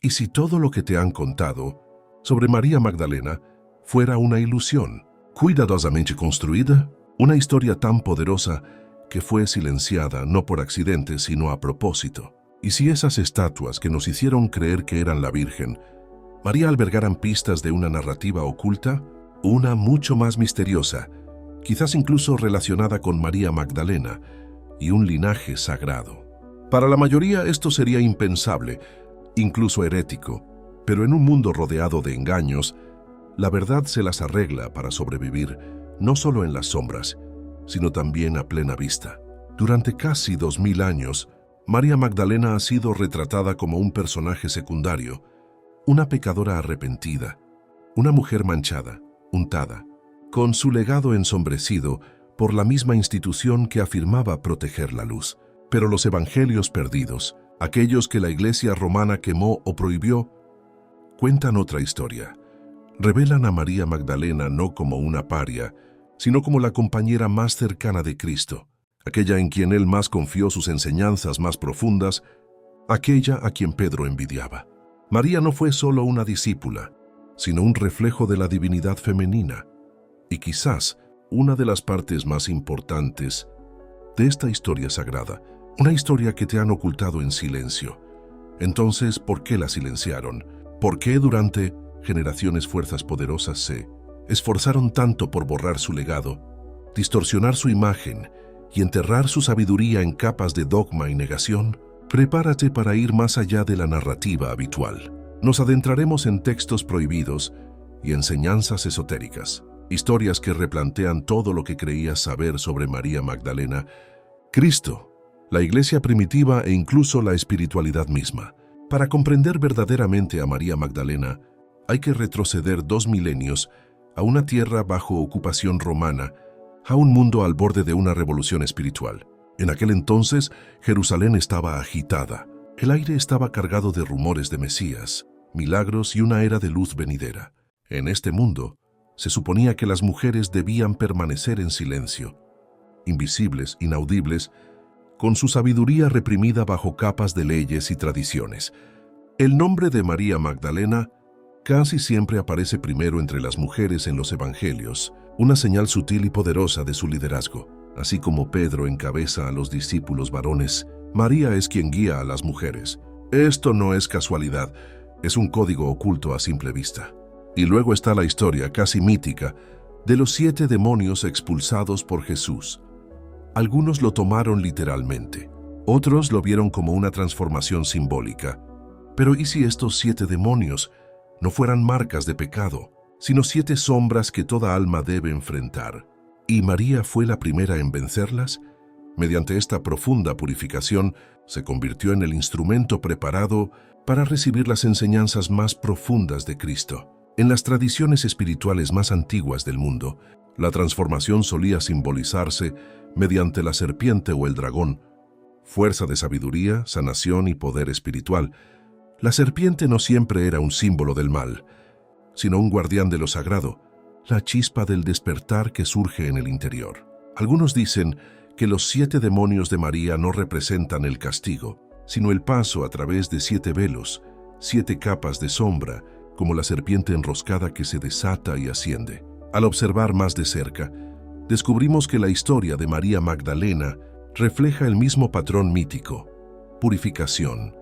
¿Y si todo lo que te han contado sobre María Magdalena fuera una ilusión, cuidadosamente construida? Una historia tan poderosa que fue silenciada no por accidente, sino a propósito. ¿Y si esas estatuas que nos hicieron creer que eran la Virgen, María albergaran pistas de una narrativa oculta? Una mucho más misteriosa, quizás incluso relacionada con María Magdalena y un linaje sagrado. Para la mayoría esto sería impensable, incluso herético, pero en un mundo rodeado de engaños, la verdad se las arregla para sobrevivir, no solo en las sombras, sino también a plena vista. Durante casi 2000 años, María Magdalena ha sido retratada como un personaje secundario, una pecadora arrepentida, una mujer manchada, untada, con su legado ensombrecido por la misma institución que afirmaba proteger la luz. Pero los evangelios perdidos, aquellos que la Iglesia romana quemó o prohibió, cuentan otra historia. Revelan a María Magdalena no como una paria, sino como la compañera más cercana de Cristo, aquella en quien él más confió sus enseñanzas más profundas, aquella a quien Pedro envidiaba. María no fue solo una discípula, sino un reflejo de la divinidad femenina, y quizás una de las partes más importantes de esta historia sagrada, una historia que te han ocultado en silencio. Entonces, ¿por qué la silenciaron? ¿Por qué durante generaciones fuerzas poderosas se esforzaron tanto por borrar su legado, distorsionar su imagen y enterrar su sabiduría en capas de dogma y negación? Prepárate para ir más allá de la narrativa habitual. Nos adentraremos en textos prohibidos y enseñanzas esotéricas, historias que replantean todo lo que creías saber sobre María Magdalena, Cristo, la Iglesia primitiva e incluso la espiritualidad misma. Para comprender verdaderamente a María Magdalena, hay que retroceder 2 milenios a una tierra bajo ocupación romana, a un mundo al borde de una revolución espiritual. En aquel entonces, Jerusalén estaba agitada. El aire estaba cargado de rumores de Mesías, milagros y una era de luz venidera. En este mundo, se suponía que las mujeres debían permanecer en silencio, invisibles, inaudibles, con su sabiduría reprimida bajo capas de leyes y tradiciones. El nombre de María Magdalena casi siempre aparece primero entre las mujeres en los evangelios, una señal sutil y poderosa de su liderazgo. Así como Pedro encabeza a los discípulos varones, María es quien guía a las mujeres. Esto no es casualidad, es un código oculto a simple vista. Y luego está la historia casi mítica de los 7 demonios expulsados por Jesús. Algunos lo tomaron literalmente, otros lo vieron como una transformación simbólica. Pero ¿y si estos 7 demonios no fueran marcas de pecado, sino 7 sombras que toda alma debe enfrentar? ¿Y María fue la primera en vencerlas? Mediante esta profunda purificación, se convirtió en el instrumento preparado para recibir las enseñanzas más profundas de Cristo. En las tradiciones espirituales más antiguas del mundo, la transformación solía simbolizarse mediante la serpiente o el dragón, fuerza de sabiduría, sanación y poder espiritual. La serpiente no siempre era un símbolo del mal, sino un guardián de lo sagrado, la chispa del despertar que surge en el interior. Algunos dicen que los 7 demonios de María no representan el castigo, sino el paso a través de 7 velos, 7 capas de sombra, como la serpiente enroscada que se desata y asciende. Al observar más de cerca, descubrimos que la historia de María Magdalena refleja el mismo patrón mítico: purificación,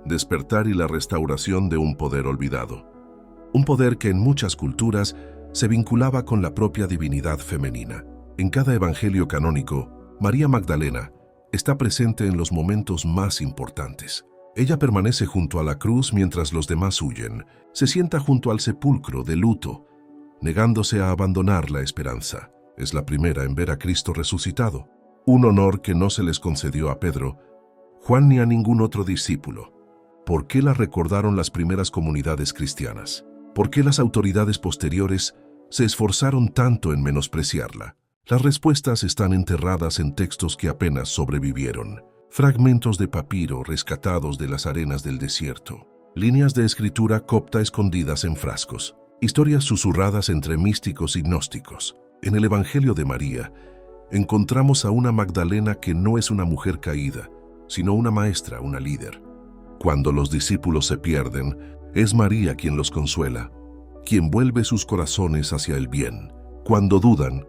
despertar y la restauración de un poder olvidado. Un poder que en muchas culturas se vinculaba con la propia divinidad femenina. En cada evangelio canónico, María Magdalena está presente en los momentos más importantes. Ella permanece junto a la cruz mientras los demás huyen. Se sienta junto al sepulcro de luto, negándose a abandonar la esperanza. Es la primera en ver a Cristo resucitado, un honor que no se les concedió a Pedro, Juan ni a ningún otro discípulo. ¿Por qué la recordaron las primeras comunidades cristianas? ¿Por qué las autoridades posteriores se esforzaron tanto en menospreciarla? Las respuestas están enterradas en textos que apenas sobrevivieron. Fragmentos de papiro rescatados de las arenas del desierto. Líneas de escritura copta escondidas en frascos. Historias susurradas entre místicos y gnósticos. En el Evangelio de María, encontramos a una Magdalena que no es una mujer caída, sino una maestra, una líder. Cuando los discípulos se pierden, es María quien los consuela, quien vuelve sus corazones hacia el bien. Cuando dudan,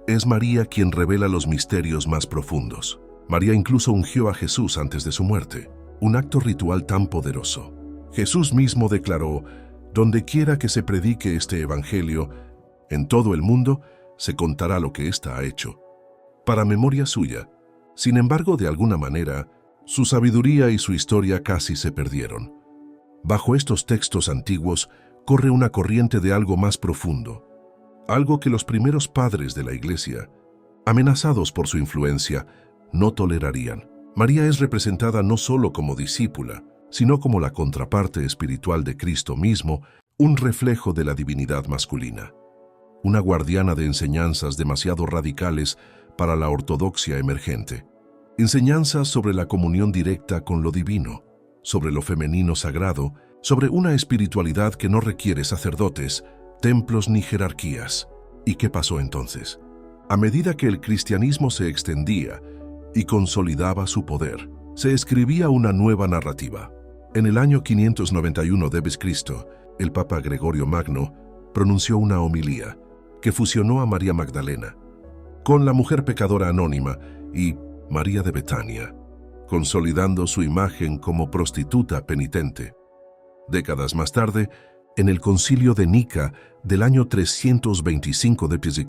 es María quien revela los misterios más profundos. María incluso ungió a Jesús antes de su muerte, un acto ritual tan poderoso. Jesús mismo declaró: «Donde quiera que se predique este evangelio, en todo el mundo se contará lo que ésta ha hecho», para memoria suya. Sin embargo, de alguna manera, su sabiduría y su historia casi se perdieron. Bajo estos textos antiguos corre una corriente de algo más profundo, algo que los primeros padres de la Iglesia, amenazados por su influencia, no tolerarían. María es representada no solo como discípula, sino como la contraparte espiritual de Cristo mismo, un reflejo de la divinidad masculina, una guardiana de enseñanzas demasiado radicales para la ortodoxia emergente. Enseñanzas sobre la comunión directa con lo divino, sobre lo femenino sagrado, sobre una espiritualidad que no requiere sacerdotes, templos ni jerarquías. ¿Y qué pasó entonces? A medida que el cristianismo se extendía y consolidaba su poder, se escribía una nueva narrativa. En el año 591 d.C., el Papa Gregorio Magno pronunció una homilía que fusionó a María Magdalena con la mujer pecadora anónima y María de Betania, consolidando su imagen como prostituta penitente. Décadas más tarde, en el Concilio de Nica del año 325 d.C.,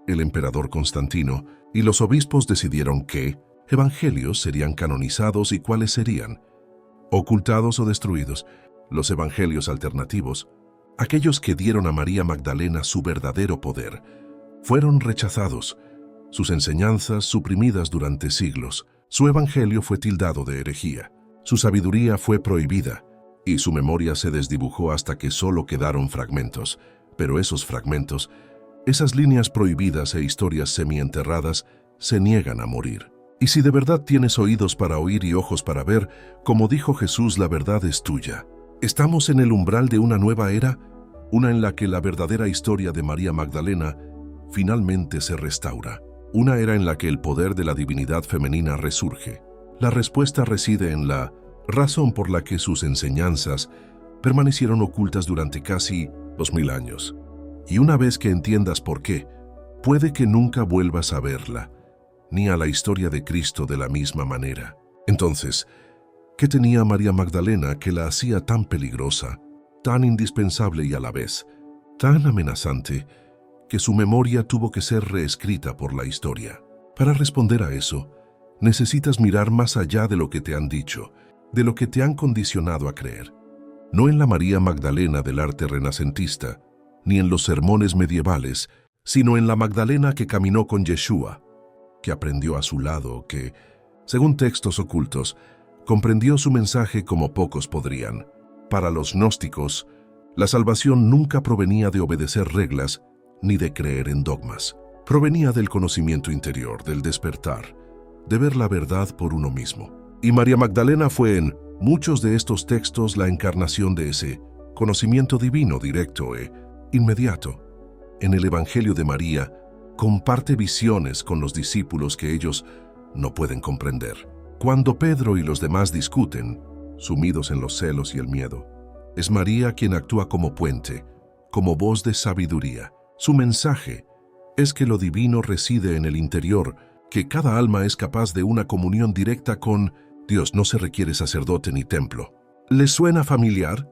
el emperador Constantino y los obispos decidieron qué evangelios serían canonizados y cuáles serían ocultados o destruidos. Los evangelios alternativos, aquellos que dieron a María Magdalena su verdadero poder, fueron rechazados, sus enseñanzas suprimidas durante siglos. Su evangelio fue tildado de herejía, su sabiduría fue prohibida y su memoria se desdibujó hasta que solo quedaron fragmentos. Pero esos fragmentos, esas líneas prohibidas e historias semienterradas, se niegan a morir. Y si de verdad tienes oídos para oír y ojos para ver, como dijo Jesús, la verdad es tuya. Estamos en el umbral de una nueva era, una en la que la verdadera historia de María Magdalena finalmente se restaura. Una era en la que el poder de la divinidad femenina resurge. La respuesta reside en la razón por la que sus enseñanzas permanecieron ocultas durante casi 2000 años. Y una vez que entiendas por qué, puede que nunca vuelvas a verla, ni a la historia de Cristo de la misma manera. Entonces, ¿qué tenía María Magdalena que la hacía tan peligrosa, tan indispensable y a la vez tan amenazante, que su memoria tuvo que ser reescrita por la historia? Para responder a eso, necesitas mirar más allá de lo que te han dicho, de lo que te han condicionado a creer. No en la María Magdalena del arte renacentista, ni en los sermones medievales, sino en la Magdalena que caminó con Yeshua, que aprendió a su lado, que, según textos ocultos, comprendió su mensaje como pocos podrían. Para los gnósticos, la salvación nunca provenía de obedecer reglas ni de creer en dogmas. Provenía del conocimiento interior, del despertar, de ver la verdad por uno mismo. Y María Magdalena fue en muchos de estos textos la encarnación de ese conocimiento divino directo e inmediato. En el Evangelio de María, comparte visiones con los discípulos que ellos no pueden comprender. Cuando Pedro y los demás discuten, sumidos en los celos y el miedo, es María quien actúa como puente, como voz de sabiduría. Su mensaje es que lo divino reside en el interior, que cada alma es capaz de una comunión directa con Dios. No se requiere sacerdote ni templo. ¿Les suena familiar?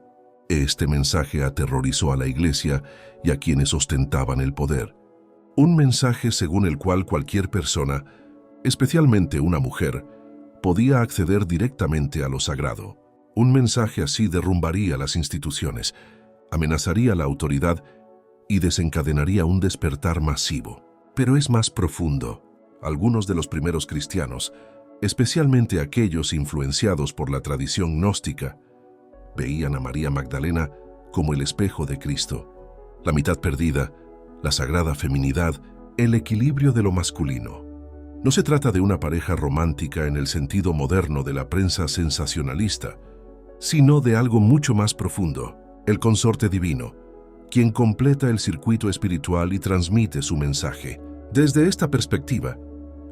Este mensaje aterrorizó a la Iglesia y a quienes ostentaban el poder. Un mensaje según el cual cualquier persona, especialmente una mujer, podía acceder directamente a lo sagrado. Un mensaje así derrumbaría las instituciones, amenazaría la autoridad y desencadenaría un despertar masivo. Pero es más profundo. Algunos de los primeros cristianos, especialmente aquellos influenciados por la tradición gnóstica, veían a María Magdalena como el espejo de Cristo, la mitad perdida, la sagrada feminidad, el equilibrio de lo masculino. No se trata de una pareja romántica en el sentido moderno de la prensa sensacionalista, sino de algo mucho más profundo, el consorte divino, quien completa el circuito espiritual y transmite su mensaje. Desde esta perspectiva,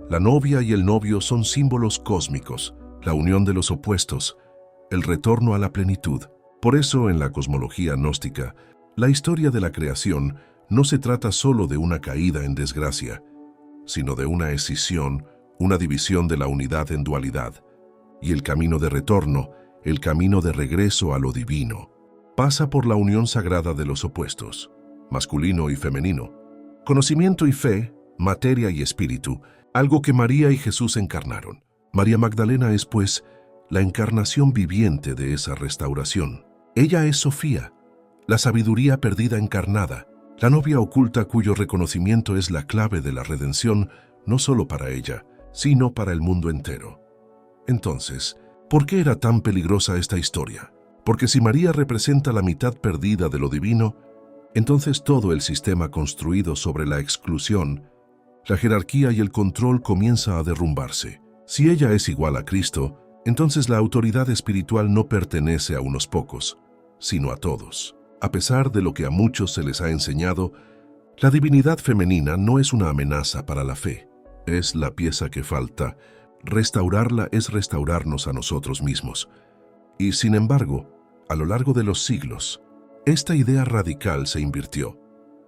la novia y el novio son símbolos cósmicos, la unión de los opuestos, el retorno a la plenitud. Por eso, en la cosmología gnóstica, la historia de la creación no se trata solo de una caída en desgracia, sino de una escisión, una división de la unidad en dualidad. Y el camino de retorno, el camino de regreso a lo divino, pasa por la unión sagrada de los opuestos, masculino y femenino, conocimiento y fe, materia y espíritu, algo que María y Jesús encarnaron. María Magdalena es, pues, la encarnación viviente de esa restauración. Ella es Sofía, la sabiduría perdida encarnada, la novia oculta cuyo reconocimiento es la clave de la redención, no solo para ella, sino para el mundo entero. Entonces, ¿por qué era tan peligrosa esta historia? Porque si María representa la mitad perdida de lo divino, entonces todo el sistema construido sobre la exclusión, la jerarquía y el control comienza a derrumbarse. Si ella es igual a Cristo, entonces la autoridad espiritual no pertenece a unos pocos, sino a todos. A pesar de lo que a muchos se les ha enseñado, la divinidad femenina no es una amenaza para la fe, es la pieza que falta. Restaurarla es restaurarnos a nosotros mismos. Y sin embargo, a lo largo de los siglos, esta idea radical se invirtió.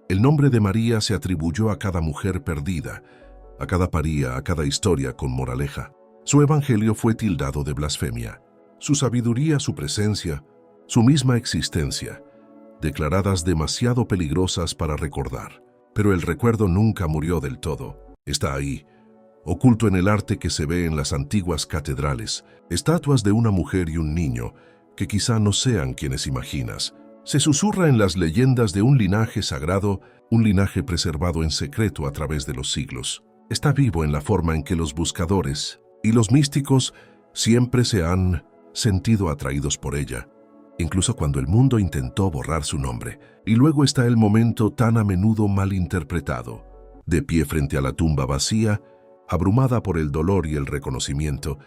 El nombre de María se atribuyó a cada mujer perdida, a cada paría, a cada historia con moraleja. Su evangelio fue tildado de blasfemia. Su sabiduría, su presencia, su misma existencia, declaradas demasiado peligrosas para recordar. Pero el recuerdo nunca murió del todo. Está ahí, oculto en el arte que se ve en las antiguas catedrales, estatuas de una mujer y un niño, que quizá no sean quienes imaginas. Se susurra en las leyendas de un linaje sagrado, un linaje preservado en secreto a través de los siglos. Está vivo en la forma en que los buscadores y los místicos siempre se han sentido atraídos por ella, incluso cuando el mundo intentó borrar su nombre. Y luego está el momento tan a menudo malinterpretado. De pie frente a la tumba vacía, abrumada por el dolor y el reconocimiento,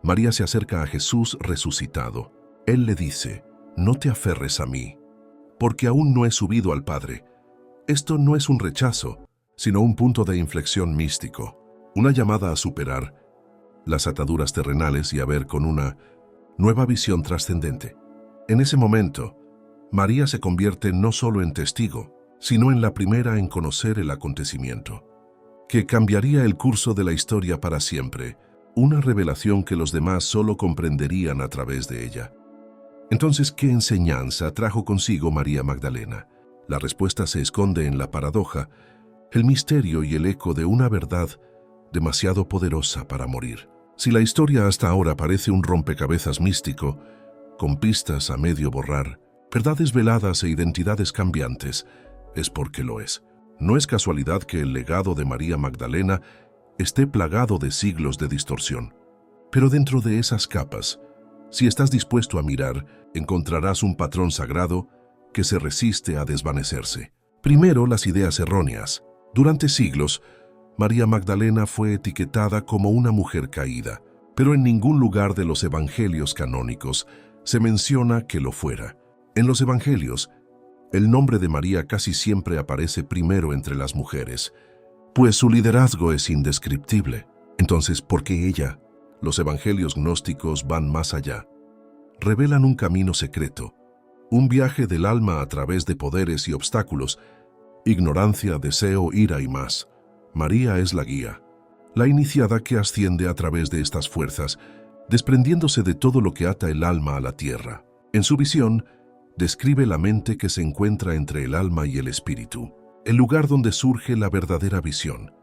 María se acerca a Jesús resucitado. Él le dice: «No te aferres a mí, porque aún no he subido al Padre». Esto no es un rechazo, sino un punto de inflexión místico, una llamada a superar las ataduras terrenales y a ver con una nueva visión trascendente. En ese momento, María se convierte no solo en testigo, sino en la primera en conocer el acontecimiento, que cambiaría el curso de la historia para siempre, una revelación que los demás solo comprenderían a través de ella. Entonces, ¿qué enseñanza trajo consigo María Magdalena? La respuesta se esconde en la paradoja, el misterio y el eco de una verdad demasiado poderosa para morir. Si la historia hasta ahora parece un rompecabezas místico, con pistas a medio borrar, verdades veladas e identidades cambiantes, es porque lo es. No es casualidad que el legado de María Magdalena esté plagado de siglos de distorsión. Pero dentro de esas capas, si estás dispuesto a mirar, encontrarás un patrón sagrado que se resiste a desvanecerse. Primero, las ideas erróneas. Durante siglos, María Magdalena fue etiquetada como una mujer caída, pero en ningún lugar de los evangelios canónicos se menciona que lo fuera. En los evangelios, el nombre de María casi siempre aparece primero entre las mujeres, pues su liderazgo es indescriptible. Entonces, ¿por qué ella? Los evangelios gnósticos van más allá. Revelan un camino secreto, un viaje del alma a través de poderes y obstáculos, ignorancia, deseo, ira y más. María es la guía, la iniciada que asciende a través de estas fuerzas, desprendiéndose de todo lo que ata el alma a la tierra. En su visión, describe la mente que se encuentra entre el alma y el espíritu, el lugar donde surge la verdadera visión,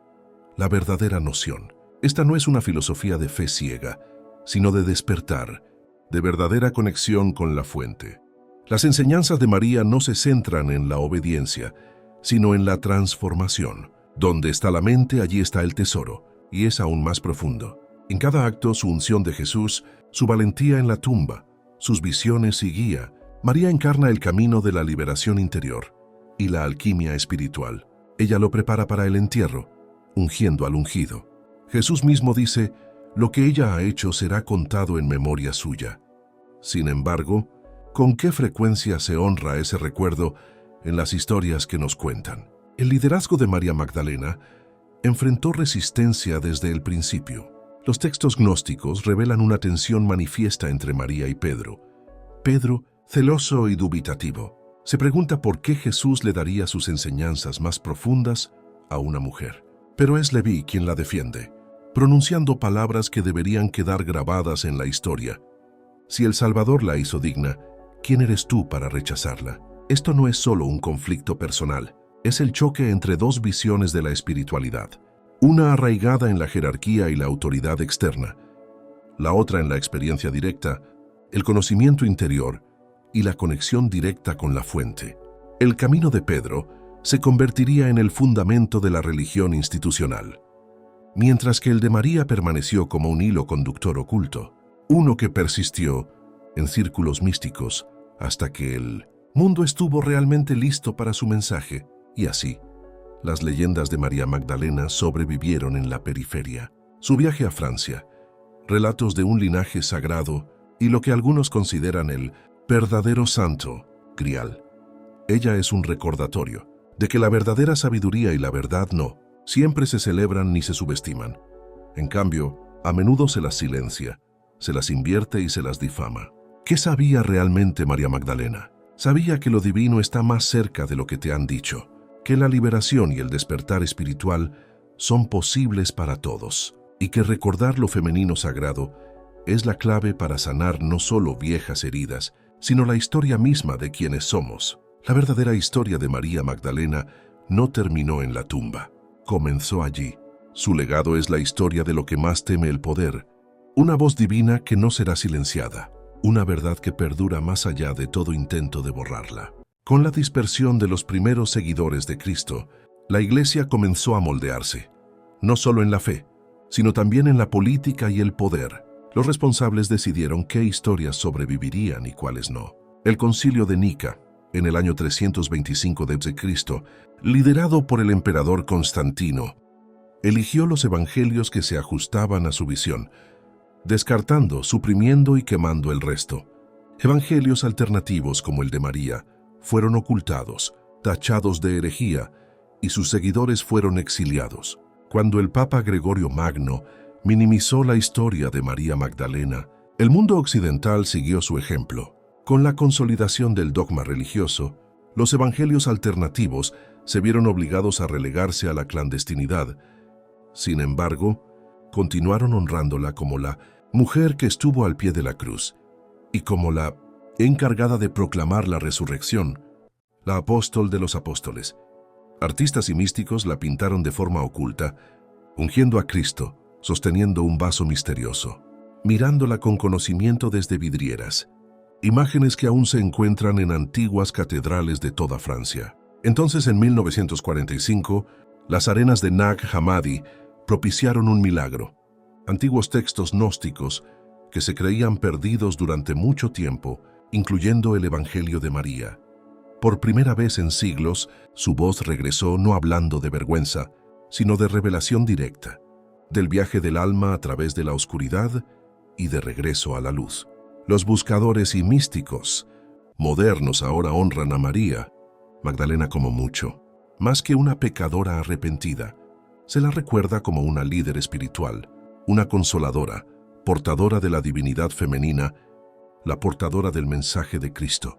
la verdadera noción. Esta no es una filosofía de fe ciega, sino de despertar, de verdadera conexión con la fuente. Las enseñanzas de María no se centran en la obediencia, sino en la transformación. Donde está la mente, allí está el tesoro, y es aún más profundo. En cada acto, su unción de Jesús, su valentía en la tumba, sus visiones y guía, María encarna el camino de la liberación interior y la alquimia espiritual. Ella lo prepara para el entierro, ungiendo al ungido. Jesús mismo dice: «Lo que ella ha hecho será contado en memoria suya». Sin embargo, ¿con qué frecuencia se honra ese recuerdo en las historias que nos cuentan? El liderazgo de María Magdalena enfrentó resistencia desde el principio. Los textos gnósticos revelan una tensión manifiesta entre María y Pedro. Pedro, celoso y dubitativo, se pregunta por qué Jesús le daría sus enseñanzas más profundas a una mujer. Pero es Leví quien la defiende, pronunciando palabras que deberían quedar grabadas en la historia. Si el Salvador la hizo digna, ¿quién eres tú para rechazarla? Esto no es solo un conflicto personal, es el choque entre dos visiones de la espiritualidad. Una arraigada en la jerarquía y la autoridad externa, la otra en la experiencia directa, el conocimiento interior y la conexión directa con la fuente. El camino de Pedro se convertiría en el fundamento de la religión institucional, mientras que el de María permaneció como un hilo conductor oculto, uno que persistió en círculos místicos hasta que el mundo estuvo realmente listo para su mensaje, y así, las leyendas de María Magdalena sobrevivieron en la periferia. Su viaje a Francia, relatos de un linaje sagrado y lo que algunos consideran el verdadero santo grial. Ella es un recordatorio de que la verdadera sabiduría y la verdad no siempre se celebran ni se subestiman. En cambio, a menudo se las silencia, se las invierte y se las difama. ¿Qué sabía realmente María Magdalena? Sabía que lo divino está más cerca de lo que te han dicho, que la liberación y el despertar espiritual son posibles para todos, y que recordar lo femenino sagrado es la clave para sanar no solo viejas heridas, sino la historia misma de quienes somos. La verdadera historia de María Magdalena no terminó en la tumba, comenzó allí. Su legado es la historia de lo que más teme el poder, una voz divina que no será silenciada, una verdad que perdura más allá de todo intento de borrarla. Con la dispersión de los primeros seguidores de Cristo, la Iglesia comenzó a moldearse, no solo en la fe, sino también en la política y el poder. Los responsables decidieron qué historias sobrevivirían y cuáles no. El Concilio de Nica, en el año 325 d.C., liderado por el emperador Constantino, eligió los evangelios que se ajustaban a su visión, descartando, suprimiendo y quemando el resto. Evangelios alternativos como el de María fueron ocultados, tachados de herejía, y sus seguidores fueron exiliados. Cuando el Papa Gregorio Magno minimizó la historia de María Magdalena, el mundo occidental siguió su ejemplo. Con la consolidación del dogma religioso, los evangelios alternativos se vieron obligados a relegarse a la clandestinidad. Sin embargo, continuaron honrándola como la mujer que estuvo al pie de la cruz y como la encargada de proclamar la resurrección, la apóstol de los apóstoles. Artistas y místicos la pintaron de forma oculta, ungiendo a Cristo, sosteniendo un vaso misterioso, mirándola con conocimiento desde vidrieras, imágenes que aún se encuentran en antiguas catedrales de toda Francia. Entonces, en 1945, las arenas de Nag Hammadi propiciaron un milagro. Antiguos textos gnósticos que se creían perdidos durante mucho tiempo, incluyendo el Evangelio de María. Por primera vez en siglos, su voz regresó no hablando de vergüenza, sino de revelación directa, del viaje del alma a través de la oscuridad y de regreso a la luz. Los buscadores y místicos modernos ahora honran a María Magdalena como mucho, más que una pecadora arrepentida. Se la recuerda como una líder espiritual, una consoladora, portadora de la divinidad femenina, la portadora del mensaje de Cristo.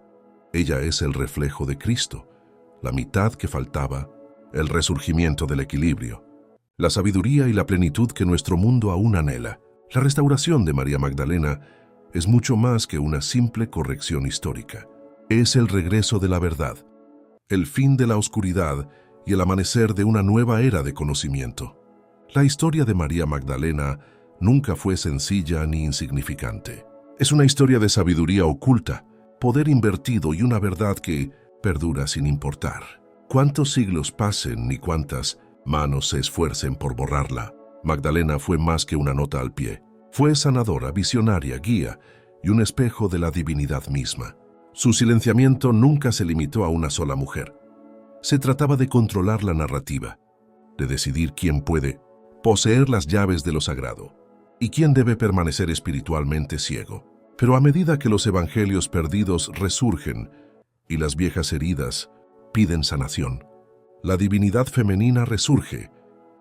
Ella es el reflejo de Cristo, la mitad que faltaba, el resurgimiento del equilibrio, la sabiduría y la plenitud que nuestro mundo aún anhela. La restauración de María Magdalena es mucho más que una simple corrección histórica. Es el regreso de la verdad, el fin de la oscuridad y el amanecer de una nueva era de conocimiento. La historia de María Magdalena nunca fue sencilla ni insignificante. Es una historia de sabiduría oculta, poder invertido y una verdad que perdura sin importar cuántos siglos pasen ni cuántas manos se esfuercen por borrarla. Magdalena fue más que una nota al pie. Fue sanadora, visionaria, guía y un espejo de la divinidad misma. Su silenciamiento nunca se limitó a una sola mujer. Se trataba de controlar la narrativa, de decidir quién puede poseer las llaves de lo sagrado y quién debe permanecer espiritualmente ciego. Pero a medida que los evangelios perdidos resurgen y las viejas heridas piden sanación, la divinidad femenina resurge,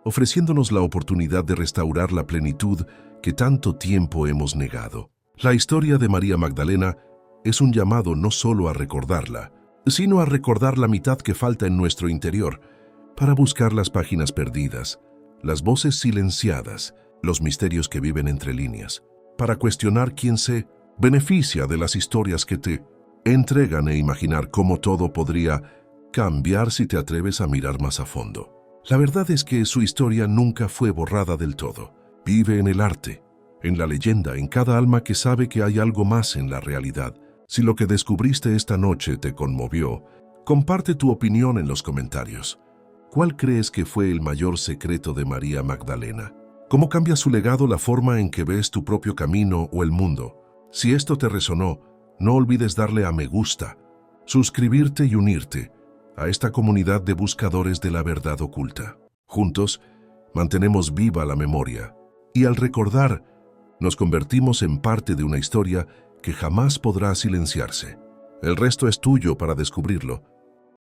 ofreciéndonos la oportunidad de restaurar la plenitud que tanto tiempo hemos negado. La historia de María Magdalena es un llamado no solo a recordarla, sino a recordar la mitad que falta en nuestro interior, para buscar las páginas perdidas, las voces silenciadas, los misterios que viven entre líneas, para cuestionar quién se beneficia de las historias que te entregan e imaginar cómo todo podría cambiar si te atreves a mirar más a fondo. La verdad es que su historia nunca fue borrada del todo. Vive en el arte, en la leyenda, en cada alma que sabe que hay algo más en la realidad. Si lo que descubriste esta noche te conmovió, comparte tu opinión en los comentarios. ¿Cuál crees que fue el mayor secreto de María Magdalena? ¿Cómo cambia su legado la forma en que ves tu propio camino o el mundo? Si esto te resonó, no olvides darle a me gusta, suscribirte y unirte a esta comunidad de buscadores de la verdad oculta. Juntos, mantenemos viva la memoria y al recordar, nos convertimos en parte de una historia que jamás podrá silenciarse. El resto es tuyo para descubrirlo.